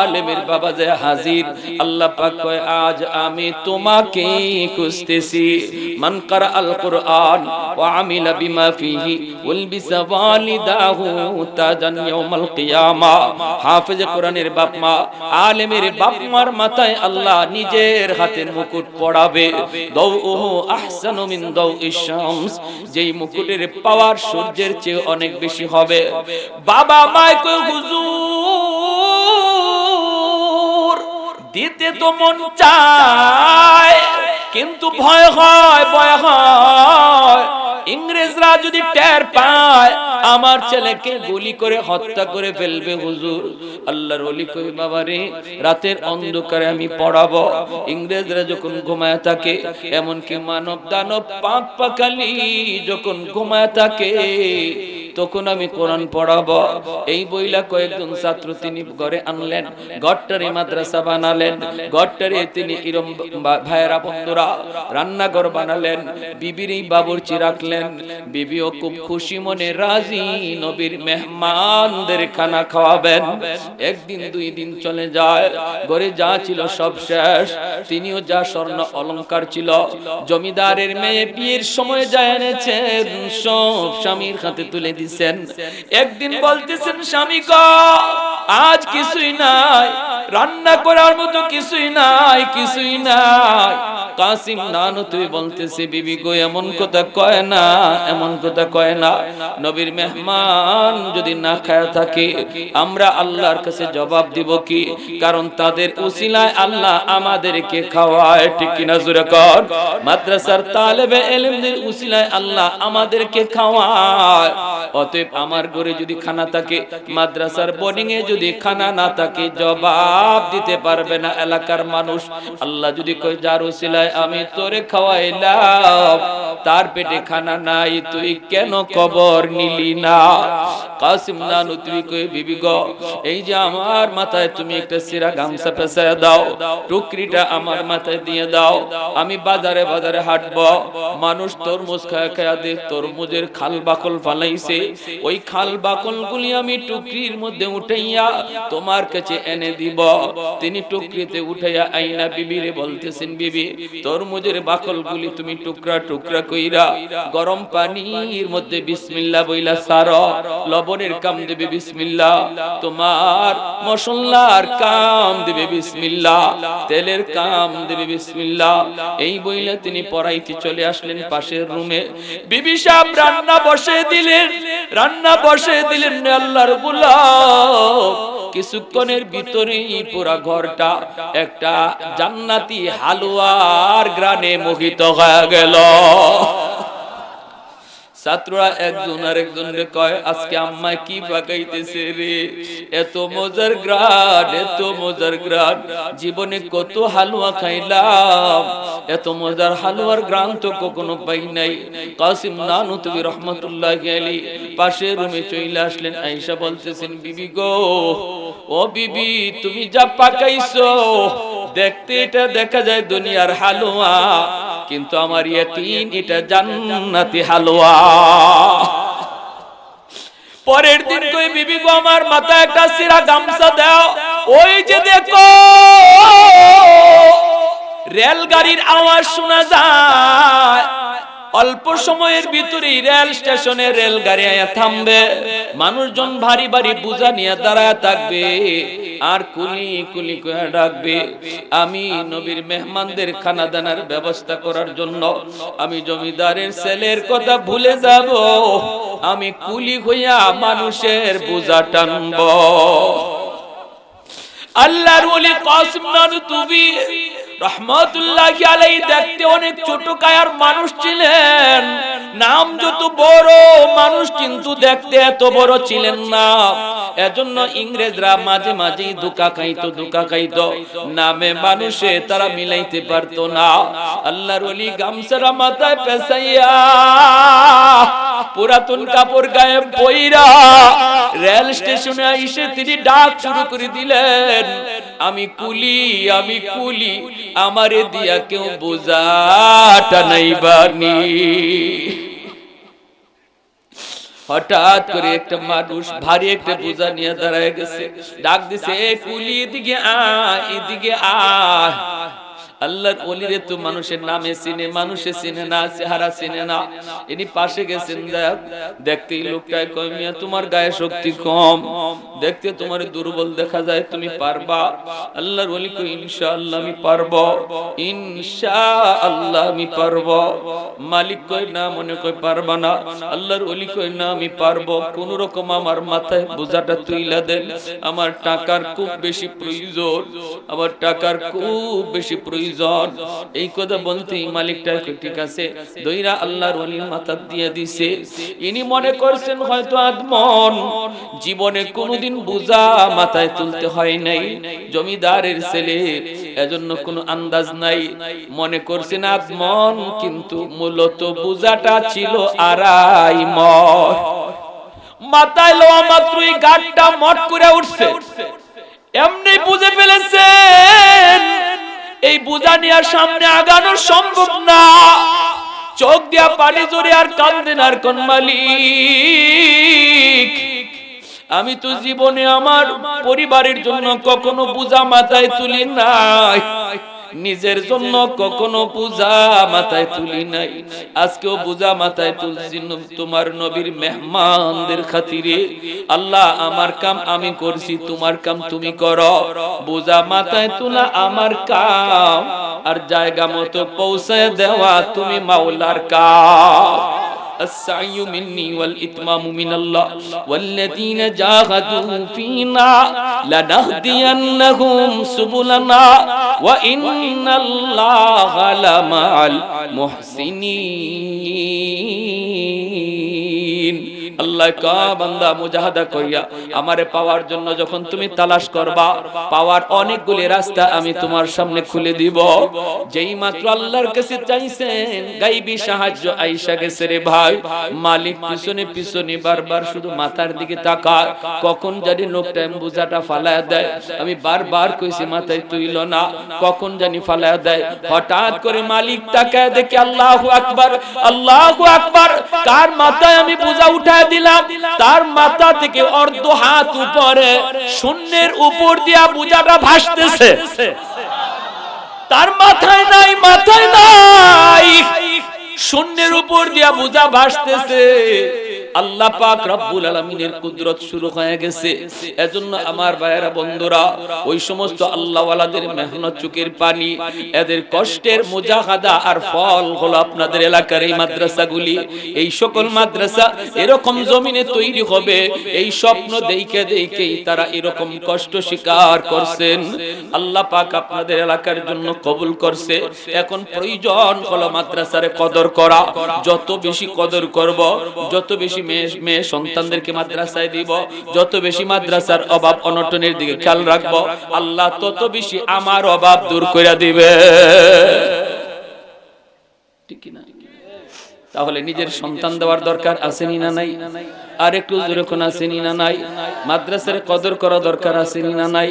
আলেমের বাবা যায় হাজির। আল্লাহ পাক কয় আজ আমি তোমাকে খুঁজতেছি। মান কারা আল কুরআন ওয়া আমিলা বিমা ফিহি উলবিসা ওয়ালিদাহু তাজান ইয়াউমাল কিয়ামা। হাফেজ কোরআনের বাপ মা, আলেমের বাপ মার মাথায় আল্লাহ নিজের হাতের মুকুট পড়াবে। দাউহু আহসানু মিন দাউইশ শামস, যেই মুকুটের পাওয়ার সূর্যের চেয়ে অনেক বেশি হবে। বাবা মায় কয় হুজুর দিতে তো মন চায়, কিন্তু ভয় হয়, ভয় হয় ইংরেজরা যদি টের পায় আমার ছেলেকে গুলি করে হত্যা করে ফেলবে। হুজুর আল্লাহর ওলি কই বাবারে রাতের অন্ধকারে আমি পড়াবো, ইংরেজরা যখন ঘুমায় থাকে, এমনকি মানব দানব পাক পাখালি যখন ঘুমায় থাকে তখন আমি কোরআন পড়াবো। এই বইলা কয়েকজন ছাত্র তিনি ঘরে আনলেন, ঘরটারে মাদ্রাসা বানালেন, ঘরটারে তিনি ইরম ভাইয়েরা বন্ধুরা রান্নাঘর বানালেন, বিবির এই বাবুর্চি রাখলেন। বিবিও খুব খুশি মনে রাজি নবীর মেহমানদের খানা খাওয়াবেন। একদিন দুই দিন চলে যায়, ঘরে যা ছিল সব শেষ। তিনিও যা স্বর্ণ অলংকার ছিল জমিদারের মেয়ে বিয়ের সময় যা এনেছেন সব স্বামীর হাতে তুলে দিছেন। একদিন বলতেছেন স্বামী গো আজ কিছুই নাই, রান্না করার মতো কিছুই নাই, কিছুই নাই। কাসিম নানুতুবি বলতেছে বিবি গো এমন কথা কয় না, এমন কথা কয় না। নবীর মেহমান যদি না খায় থাকে আমরা আল্লাহর কাছে জবাব দিব কি? কারণ তাদের উসিলায় আল্লাহ আমাদেরকে খাওয়ায়, ঠিক কিনা জোরে কর। মাদ্রাসার তালেবে ইলমদের উসিলায় আল্লাহ আমাদেরকে খাওয়ায়। অতএব আমার ঘরে যদি খানা থাকে, মাদ্রাসার বোর্ডিং এ যদি খানা না থাকে জবাব দিতে পারবে না এলাকার মানুষ। আল্লাহ যদি কয় যার উসিলায় আমি তোরে খাওয়াইলাম তার পেটে খানা নাই, তুই কেন কবর নিলি না? কাসিম নানুতুবি কয় বিবি গো এই যে আমার মাথায় তুমি একটা সিরা গামছা পেঁচায় দাও, টুকরিটা আমার মাথায় দিয়ে দাও, আমি বাজারে বাজারে হাঁটবো। মানুষ তরমুজ খায়া খায়া দে তরমুজের খাল বাকল ফালাইছে, ওই খাল বাকল গুলি আমি টুকরির মধ্যে উঠাইয়া তোমার কাছে এনে দিব। তিনি টুকরিতে উঠাইয়া আইনা বিবিরে বলতেছেন বিবি তরমুজের বাকল গুলি তুমি টুকরা টুকরা কইরা গরম পানির মধ্যে বিসমিল্লাহ বইলা সারো, লবণের কাম দেবে বিসমিল্লাহ, তোমার মশলার কাম দেবে বিসমিল্লাহ, তেলের কাম দেবে বিসমিল্লাহ। এই বইলা তিনি পড়াইতে চলে আসলেন পাশের রুমে। বিবি সাহেব রান্না বসে দিলেন, রান্না বসে দিলেন। আল্লাহর গোলাম কিছুক্ষণের ভিতরেই পুরা ঘরটা একটা জান্নাতি হালুয়ার গ্রানে মোহিত হয়ে গেল। ছাত্ররা একজন আরেকজনকে কয় আজকে আম্মা কি পাকাইতেছে রে, এত মজার গ্রান, এত মজার গ্রান, জীবনে কত হালুয়া খাইলাম, এত মজার হালুয়ার গ্রান তো কখনো পাই নাই। কাসিম নানুতুবি রহমাতুল্লাহি আলাইহি পাশের রুমে চলে আসলেন। আয়েশা বলতেছেন বিবি গো ও বিবি তুমি যা পাকাইছো দেখতে এটা দেখা যায় দুনিয়ার হালুয়া, কিন্তু আমার ইয়াকিন এটা জান্নাতি হালুয়া। পরের দিন কই বিবি গো আমার মাথায় একটা সিরা গামছা দাও, ওই যে দেখো রেলগাড়ির আওয়াজ শোনা যায়, অল্প সময়ের ভিতরে রেল স্টেশনে রেলগাড়ি আয়া থামবে, মানুষজন ভারী ভারী বোঝা নিয়ে দাঁড়ায় থাকবে, আর কুলি কুলি করে ডাকবে। আমি নবীর মেহমানদের খানা দানার ব্যবস্থা করার জন্য আমি জমিদারের ছেলের কথা ভুলে যাব, আমি কুলি হইয়া মানুষের বোঝা টানব। আল্লাহর ওলি কাসিম নানুতুবি রহমাতুল্লাহি আলাইহি দেখতে অনেক ছোট কায়ার মানুষ ছিলেন, নাম যত বড় মানুষ কিন্তু দেখতে এত বড় ছিলেন না। এজন্য ইংরেজরা মাঝে মাঝে ধোঁকা খাইতো, নামে মানুষে তারা মিলাইতে পারতো না। আল্লাহর ওলি গামছারা মাথায় পেঁচাইয়া পুরাতন কাপড় গায়ে পইরা রেল স্টেশনে এসে তিনি ডাক শুরু করে দিলেন, আমি কুলি, আমি কুলি, আমারে দিয়া কেউ বোঝাটা নাইবানি। হঠাৎ করে একটা মানুষ ভারী একটা বোঝা নিয়ে দাঁড়ায় গেছে, ডাক দিছে, এ কুলি এদিকে আয়, এদিকে আয়। আল্লাহর ওলিরে তো মানুষের নামে চিনে, মানুষে চিনে না, চেহারা চিনে না। ইনি পাশে গেছেন, দেখতেই লোকটাই কয়, মিয়া তোমার গায়ে শক্তি কম, দেখতে তোমার দুর্বল দেখা যায়, তুমি পারবা? আল্লাহর ওলি কয়, ইনশাআল্লাহ আমি পারবো, ইনশাআল্লাহ আমি পারবো। মালিক কয়, না মনে কয় পারবা না। আল্লাহর ওলি কয়, না আমি পারবো, কোন রকম আমার মাথায় বোঝাটা তুইলা দেন, আমার টাকার খুব বেশি প্রয়োজন, আমার টাকার খুব বেশি প্রয়োজন। এই কথা বলতেই মালিকটা ঠিক আছে দইরা আল্লাহর ওলির মাথা দিয়ে দিছে। ইনি মনে করছেন হয়তো আদমন জীবনে কোনোদিন বোঝা মাথায় তুলতে হয় নাই, জমিদারের ছেলে, এজন্য কোনো আন্দাজ নাই। মনে করছেন আদমন, কিন্তু মূলত বোঝাটা ছিল আড়াই মণ। মাথায় লোয়া মাত্রই গাড়টা মট করে উঠছে, এমনি বুঝে ফেলেছেন এই বোঝা নিয়ে সামনে আগানো সম্ভব না। চোখ দিয়া পানি জোরে আর কান্দেন, আর কোন মালিক, আমি তো জীবনে আমার পরিবারের জন্য কখনো বোঝা মাথায় তুলি নাই, নিজের জন্য কখনো বোঝা মাথায় তুলি নাই, আজকেও বোঝা মাথায় তুলছি তোমার নবীর মেহমানদের খাতিরে। আল্লাহ, আমার কাম আমি করছি, তোমার কাম তুমি করো। বোঝা মাথায় তোলা আমার কাম, আর জায়গা মতো পৌঁছায় দেওয়া তুমি মাওলার কাম। السعي مني والإتمام من الله والذين جاهدوا فينا لنهدينهم سبلنا وإن الله لمع المحسنين। আল্লাহ কা বান্দা মুজাহাদা করিয়া আমারে পাওয়ার জন্য যখন তুমি তালাশ করবা, পাওয়ার অনেকগুলি রাস্তা আমি তোমার সামনে খুলে দিব। যেই মাত্র আল্লাহর কাছে চাইছেন, গায়বী সাহায্য আইসা গেছে রে ভাই। মালিক পিছনে পিছনে বারবার শুধু মাথার দিকে তাকায়, কখন জানি লোকটা বোঝাটা ফালায়া দেয়। আমি বারবার কইছি মাথায় তুইল না, কখন জানি ফালায়া দেয়। হঠাৎ করে মালিক তাকায় দেখে আল্লাহু আকবার, আল্লাহু আকবার, কার মাথায় আমি বোঝা উঠায় দিলাম, তার মাথা থেকে অর্ধ হাত উপরে শূন্যের উপর দিয়া বোঝাটা ভাসতেছে। তার মাথায় নাই, মাথায় নাই, শূন্যের উপর দিয়া বোঝা ভাসতেছে। আল্লাহ পাক রব্বুল আলামিনের কুদরত শুরু হয়ে গেছে। এজন্য আমার ভাইয়েরা বন্ধুরা, ওই সমস্ত আল্লাহওয়ালাদের মেহনত, চোখের পানি, এদের কষ্টের মুজাহাদা আর ফল হলো আপনাদের এলাকার এই মাদ্রাসাগুলি। এই সকল মাদ্রাসা এরকম জমিনে তৈরি হবে, এই স্বপ্ন দেখে দেখেই তারা এরকম কষ্ট স্বীকার করছেন। আল্লাহ পাক আপনাদের এলাকার জন্য কবুল করছে। এখন প্রয়োজন হলো মাদ্রাসারে কদর করা। যত বেশি কদর করব, যত বেশি মেয়ে সন্তানদেরকে মাদ্রাসায় দিব, যত বেশি মাদ্রাসার অভাব অনটনের দিকে খেয়াল রাখবো, আল্লাহ তত বেশি আমার অভাব দূর করে দিবে। ঠিক কি না? তাহলে নিজের সন্তান দেওয়ার দরকার আসেনি না নাই? আর একটু জোরে কোন আসেনি না নাই? মাদ্রাসার কদর করা দরকার আসেনি না নাই?